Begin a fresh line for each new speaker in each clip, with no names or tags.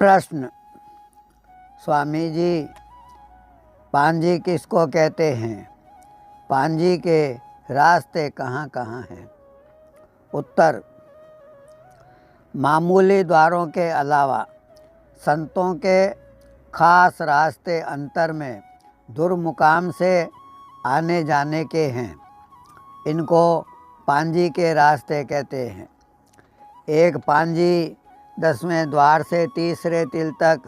प्रश्न। स्वामी जी, पांजी किसको कहते हैं? पांजी के रास्ते कहाँ कहाँ हैं? उत्तर। मामूली द्वारों के अलावा संतों के खास रास्ते अंतर में दुर्मुकाम से आने जाने के हैं। इनको पांजी के रास्ते कहते हैं। एक पांजी 10वें द्वार से तीसरे तिल तक,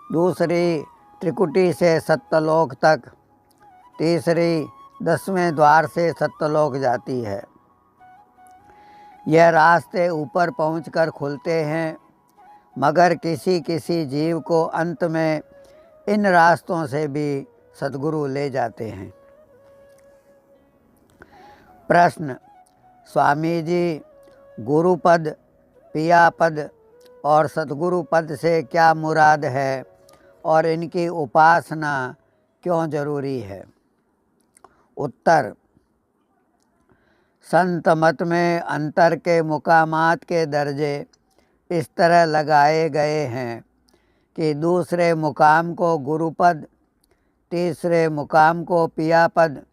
दूसरी त्रिकुटी से सत्यलोक तक, तीसरी 10वें द्वार से सत्यलोक जाती है। यह रास्ते ऊपर पहुंचकर खुलते हैं, मगर किसी किसी जीव को अंत में इन रास्तों से भी सद्गुरु ले जाते हैं। प्रश्न। स्वामी जी, गुरुपद, पियापद और सद्गुरु पद से क्या मुराद है और इनकी उपासना क्यों जरूरी है? उत्तर। संत मत में अंतर के मुकामात के दर्जे इस तरह लगाए गए हैं कि दूसरे मुकाम को गुरुपद, तीसरे मुकाम को पियापद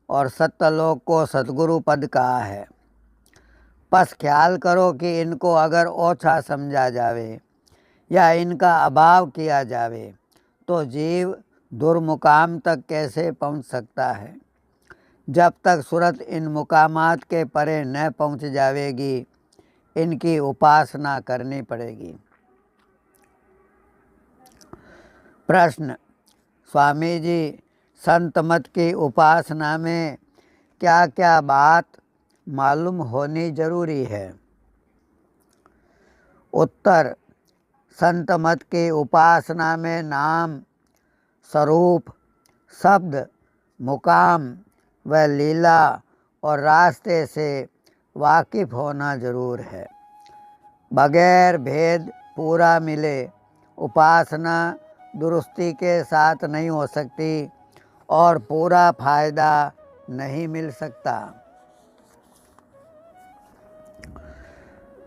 और सत्यलोक को सद्गुरु पद कहा है। बस ख्याल करो कि इनको अगर ओछा समझा जावे या इनका अभाव किया जावे तो जीव दुर्मुकाम तक कैसे पहुंच सकता है। जब तक सूरत इन मुकामात के परे न पहुंच जावेगी, इनकी उपासना करनी पड़ेगी। प्रश्न। स्वामी जी, संत मत की उपासना में क्या क्या बात मालूम होनी जरूरी है? उत्तर। संत मत की उपासना में नाम, स्वरूप, शब्द, मुकाम व लीला और रास्ते से वाकिफ होना जरूर है। बगैर भेद पूरा मिले उपासना दुरुस्ती के साथ नहीं हो सकती और पूरा फायदा नहीं मिल सकता।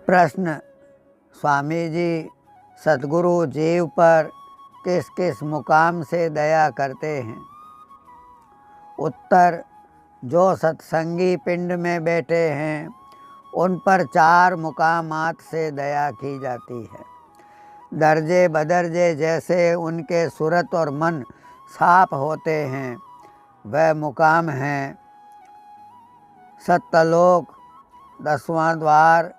प्रश्न। स्वामी जी, सद्गुरु जीव पर किस किस मुकाम से दया करते हैं? उत्तर। जो सत्संगी पिंड में बैठे हैं उन पर 4 मुकामात से दया की जाती है। दर्जे बदर्जे जैसे उनके सूरत और मन साफ होते हैं वह मुकाम हैं सत्यलोक, 10वां द्वार,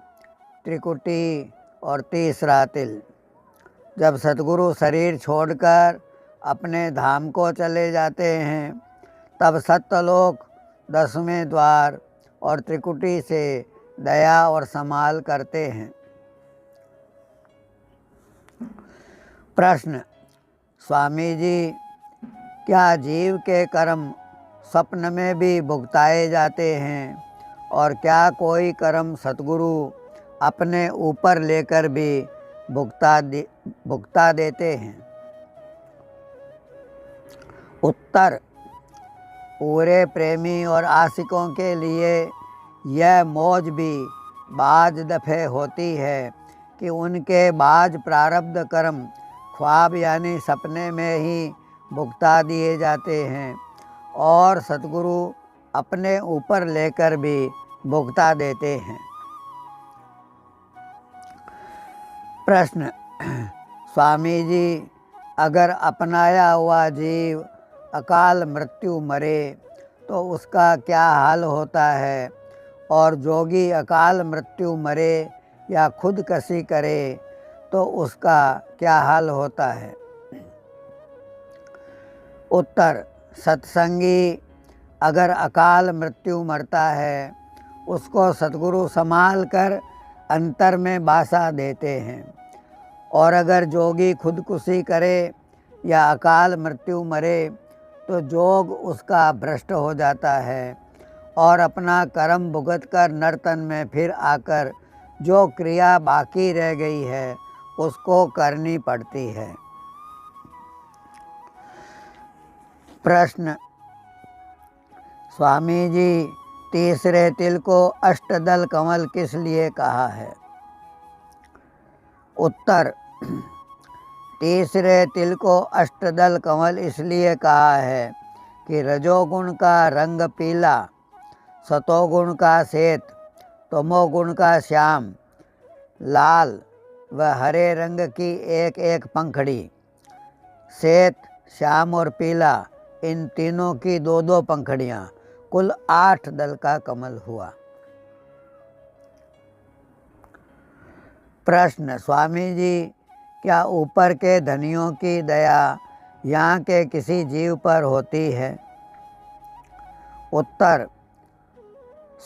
त्रिकुटी और तीसरा तिल। जब सद्गुरु शरीर छोड़कर अपने धाम को चले जाते हैं तब सत्यलोक, 10वें द्वार और त्रिकुटी से दया और संभाल करते हैं। प्रश्न। स्वामी जी, क्या जीव के कर्म स्वप्न में भी भुगताए जाते हैं और क्या कोई कर्म सद्गुरु अपने ऊपर लेकर भी भुगता देते हैं? उत्तर। पूरे प्रेमी और आशिकों के लिए यह मौज भी बाज दफे होती है कि उनके बाज प्रारब्ध कर्म ख्वाब यानी सपने में ही भुगता दिए जाते हैं और सद्गुरु अपने ऊपर लेकर भी भुगता देते हैं। प्रश्न। स्वामी जी, अगर अपनाया हुआ जीव अकाल मृत्यु मरे तो उसका क्या हाल होता है और जोगी अकाल मृत्यु मरे या खुदकशी करे तो उसका क्या हाल होता है? उत्तर। सत्संगी अगर अकाल मृत्यु मरता है उसको सद्गुरु संभाल कर अंतर में बासा देते हैं और अगर जोगी खुदकुशी करे या अकाल मृत्यु मरे तो जोग उसका भ्रष्ट हो जाता है और अपना कर्म भुगत कर नर्तन में फिर आकर जो क्रिया बाकी रह गई है उसको करनी पड़ती है। प्रश्न। स्वामी जी, तीसरे तिल को अष्टदल कमल किस लिए कहा है? उत्तर। तीसरे तिल को अष्टदल कमल इसलिए कहा है कि रजोगुण का रंग पीला, सतोगुण का श्वेत, तमोगुण का श्याम, लाल व हरे रंग की एक एक पंखड़ी, श्वेत, श्याम और पीला, इन तीनों की दो दो पंखड़ियाँ, कुल 8 दल का कमल हुआ। प्रश्न, स्वामी जी क्या ऊपर के धनियों की दया यहाँ के किसी जीव पर होती है? उत्तर,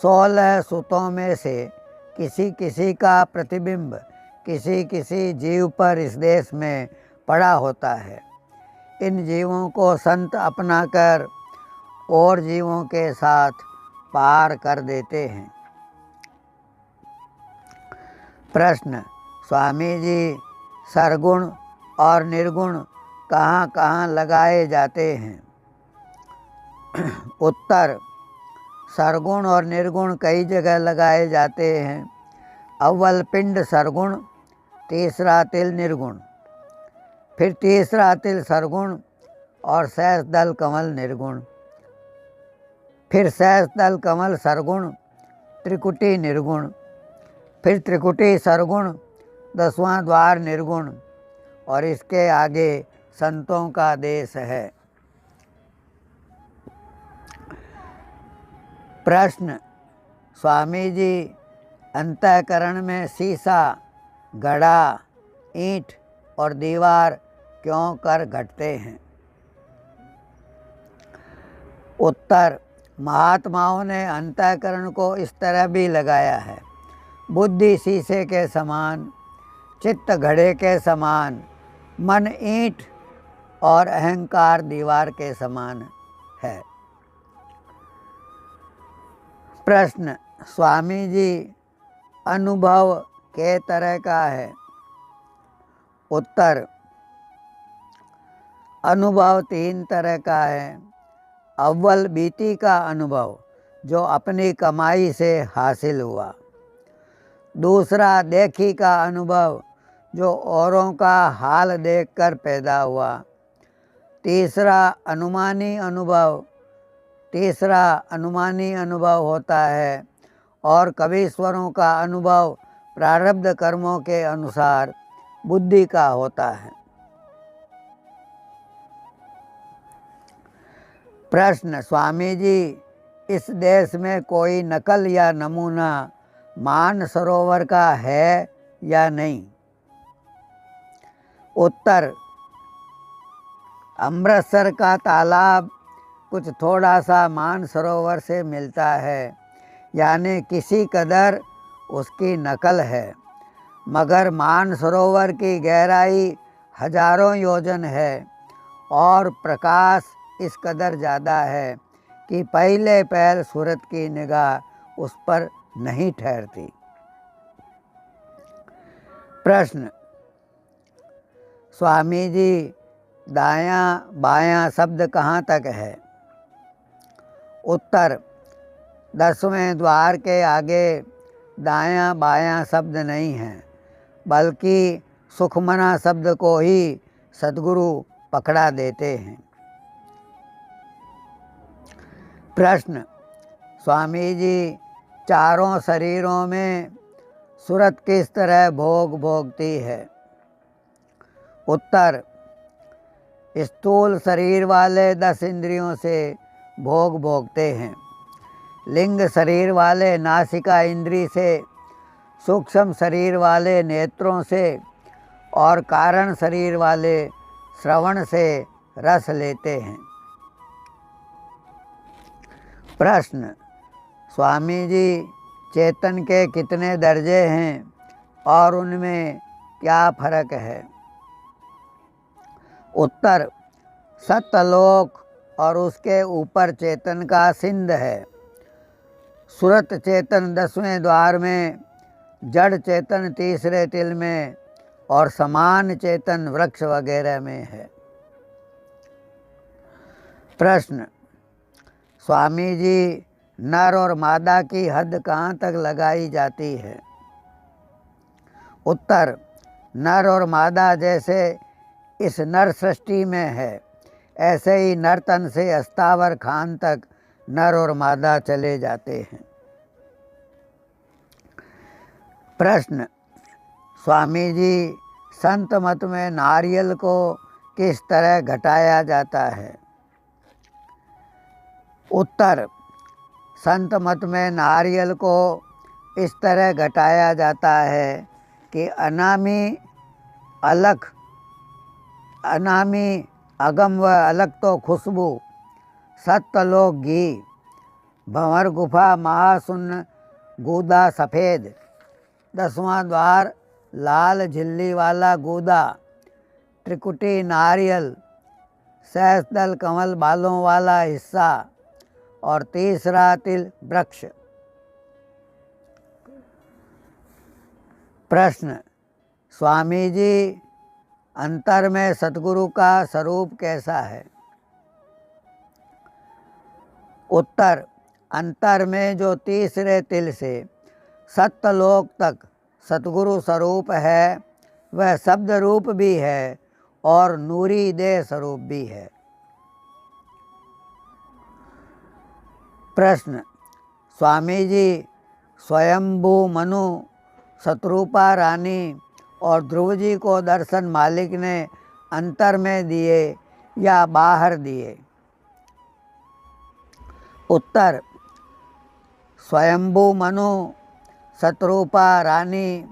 16 सुतों में से किसी किसी का प्रतिबिंब किसी किसी जीव पर इस देश में पड़ा होता है। इन जीवों को संत अपनाकर और जीवों के साथ पार कर देते हैं। प्रश्न, स्वामी जी सरगुण और निर्गुण कहाँ कहाँ लगाए जाते हैं? उत्तर, सरगुण और निर्गुण कई जगह लगाए जाते हैं। अव्वल पिंड सरगुण, तीसरा तिल निर्गुण, फिर तीसरा तिल सरगुण और शेष दल कमल निर्गुण, फिर शेष दल कमल सरगुण, त्रिकुटी निर्गुण, फिर त्रिकुटी सरगुण, 10वां द्वार निर्गुण और इसके आगे संतों का देश है। प्रश्न, स्वामी जी अंतःकरण में शीशा, घड़ा, ईंट और दीवार क्यों कर घटते हैं? उत्तर, महात्माओं ने अंतःकरण को इस तरह भी लगाया है। बुद्धि शीशे के समान, चित्त घड़े के समान, मन ईंट और अहंकार दीवार के समान है। प्रश्न, स्वामी जी अनुभव के तरह का है? उत्तर, अनुभव 3 तरह का है। अव्वल बीती का अनुभव जो अपनी कमाई से हासिल हुआ। दूसरा देखी का अनुभव जो औरों का हाल देखकर पैदा हुआ। तीसरा अनुमानी अनुभव होता है और कवीश्वरों का अनुभव प्रारब्ध कर्मों के अनुसार बुद्धि का होता है। प्रश्न, स्वामी जी इस देश में कोई नकल या नमूना मानसरोवर का है या नहीं? उत्तर, अमृतसर का तालाब कुछ थोड़ा सा मानसरोवर से मिलता है, यानी किसी कदर उसकी नकल है, मगर मानसरोवर की गहराई हजारों योजन है और प्रकाश इस कदर ज़्यादा है कि पहले पहल सूरत की निगाह उस पर नहीं ठहरती। प्रश्न, स्वामी जी दायां बायां शब्द कहाँ तक है? उत्तर, 10वें द्वार के आगे दायां बायां शब्द नहीं है, बल्कि सुखमना शब्द को ही सद्गुरु पकड़ा देते हैं। प्रश्न, स्वामी जी चारों शरीरों में सूरत किस तरह भोग भोगती है? उत्तर, स्थूल शरीर वाले 10 इंद्रियों से भोग भोगते हैं। लिंग शरीर वाले नासिका इंद्री से, सूक्ष्म शरीर वाले नेत्रों से और कारण शरीर वाले श्रवण से रस लेते हैं। प्रश्न, स्वामी जी चेतन के कितने दर्जे हैं और उनमें क्या फर्क है? उत्तर, सत्यलोक और उसके ऊपर चेतन का सिंध है। सुरत चेतन 10वें द्वार में, जड़ चेतन तीसरे तिल में और समान चेतन वृक्ष वगैरह में है। प्रश्न, स्वामी जी नर और मादा की हद कहाँ तक लगाई जाती है? उत्तर, नर और मादा जैसे इस नर सृष्टि में है, ऐसे ही नर्तन से अस्तावर खान तक नर और मादा चले जाते हैं। प्रश्न, स्वामी जी, संत मत में नारियल को किस तरह घटाया जाता है? उत्तर, संत मत में नारियल को इस तरह घटाया जाता है कि अनामी अगम व अलग तो खुशबू, सत्तलोक घी, भंवर गुफा महाशून्य गूदा सफ़ेद, 10वां द्वार लाल झिल्ली वाला गूदा, त्रिकुटी नारियल, सहस्दल कमल बालों वाला हिस्सा और तीसरा तिल वृक्ष। प्रश्न, स्वामी जी, अंतर में सतगुरु का स्वरूप कैसा है? उत्तर, अंतर में जो तीसरे तिल से सत्यलोक तक सतगुरु स्वरूप है, वह शब्द रूप भी है और नूरी देह स्वरूप भी है। प्रश्न, स्वामी जी, स्वयंभू मनु, शत्रुपा रानी और ध्रुव जी को दर्शन मालिक ने अंतर में दिए या बाहर दिए? उत्तर, स्वयंभू मनु, शत्रुपा रानी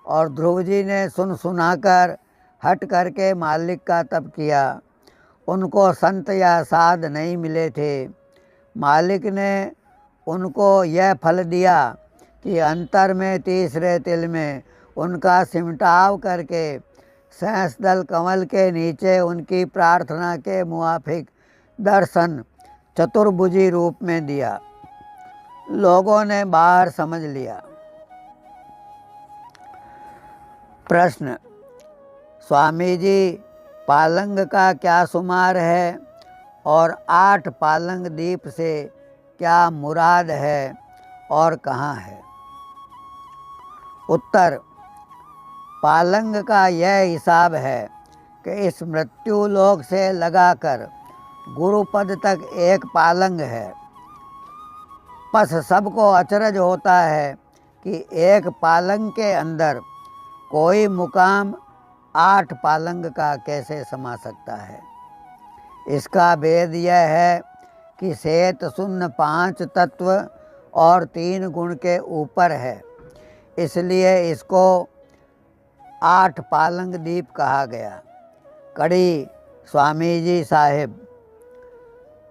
और ध्रुव जी ने सुनाकर हट करके मालिक का तप किया। उनको संत या साध नहीं मिले थे। मालिक ने उनको यह फल दिया कि अंतर में तीसरे तिल में उनका सिमटाव करके सहस्दल कमल के नीचे उनकी प्रार्थना के मुआफिक दर्शन चतुर्भुजी रूप में दिया। लोगों ने बाहर समझ लिया। प्रश्न, स्वामी जी, पालंग का क्या शुमार है और 8 पालंग दीप से क्या मुराद है और कहाँ है? उत्तर, पालंग का यह हिसाब है कि इस मृत्यु लोक से लगाकर गुरुपद तक एक पालंग है। बस सबको अचरज होता है कि एक पालंग के अंदर कोई मुकाम 8 पालंग का कैसे समा सकता है। इसका भेद यह है कि शेत शून्य 5 तत्व और 3 गुण के ऊपर है, इसलिए इसको 8 पालंग दीप कहा गया। कड़ी स्वामी जी साहिब,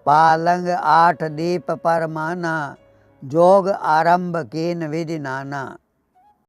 पालंग 8 दीप पर माना, जोग आरंभ कीन विधि नाना।